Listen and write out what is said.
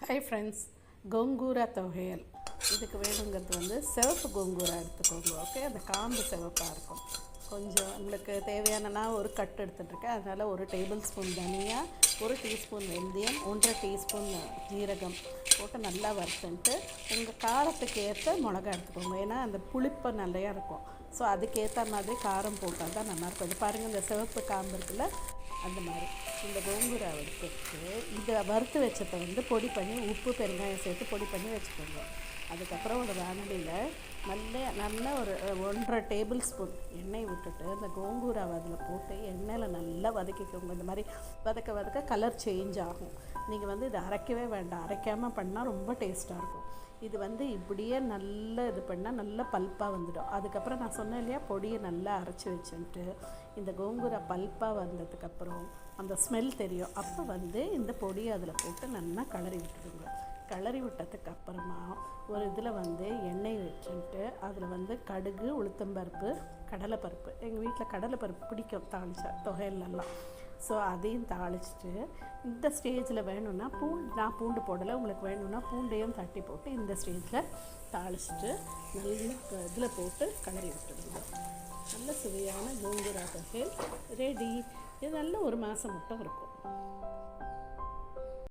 Hi friends, gongura துவையல் இதுக்கு வேணுங்கிறது சிவப்பு கோங்கூரா எடுத்துக்கோங்க. ஓகே, அந்த காம்பு சிவப்பாக இருக்கும். கொஞ்சம் உங்களுக்கு தேவையானனா ஒரு கட் எடுத்துகிட்ருக்கேன். அதனால் 1 டேபிள் ஸ்பூன் தனியா, 1 டீஸ்பூன் வெந்தயம், 1.5 டீஸ்பூன் ஜீரகம் போட்டு நல்லா வறுத்துன்ட்டு உங்கள் காரத்துக்கு ஏற்ற மிளகா எடுத்துக்கோங்க. ஏன்னா அந்த புளிப்பு நிறையா இருக்கும். ஸோ அதுக்கேற்ற மாதிரி காரம் போட்டால் தான் நல்லாயிருக்கும். இது பாருங்கள், இந்த சிவப்பு காம்பு இருக்குல்ல, அந்த மாதிரி இந்த கோங்கூராவை எடுத்துட்டு இதை வறுத்து வச்சதை பொடி பண்ணி உப்பு பெருங்காயம் சேர்த்து பொடி பண்ணி வச்சுக்கோங்க. அதுக்கப்புறம் ஒரு வானலியில் நல்ல ஒரு 1.5 டேபிள் ஸ்பூன் எண்ணெய் விட்டுட்டு இந்த கோங்கூராவை அதில் போட்டு எண்ணெயில் நல்லா வதக்கிக்கோங்க. இந்த மாதிரி வதக்க கலர் சேஞ்ச் ஆகும். நீங்கள் இதை அரைக்கவே வேண்டாம். அரைக்காமல் பண்ணால் ரொம்ப டேஸ்ட்டாக இருக்கும். இது இப்படியே நல்லா இது பண்ணால் நல்லா பல்ப்பாக வந்துடும். அதுக்கப்புறம் நான் சொன்னேன் இல்லையா, பொடியை நல்லா அரைச்சி வச்சுட்டு இந்த கோங்கூரா பல்ப்பாக வந்ததுக்கப்புறம் அந்த ஸ்மெல் தெரியும். அப்போ இந்த பொடியை அதில் போட்டு நல்லா கிளறி விட்டுடுங்க. கிளறி விட்டதுக்கப்புறமா ஒரு இதில் எண்ணெய் வச்சுட்டு அதில் கடுகு, உளுத்தம்பருப்பு, கடலைப்பருப்பு, எங்கள் வீட்டில் கடலைப்பருப்பு பிடிக்கும் தாளிச்சா தொகையிலெல்லாம். ஸோ அதையும் தாளிச்சிட்டு இந்த ஸ்டேஜில் வேணும்னா நான் பூண்டு போடலை, உங்களுக்கு வேணும்னா பூண்டையும் தட்டி போட்டு இந்த ஸ்டேஜில் தாளிச்சிட்டு நல்லா இதில் போட்டு கிளறி விட்டுடுங்க. நல்ல சுவையான கோங்கூரா தொகையில் ரெடி. இது நல்ல 1 மாதம் மட்டும் இருக்கும்.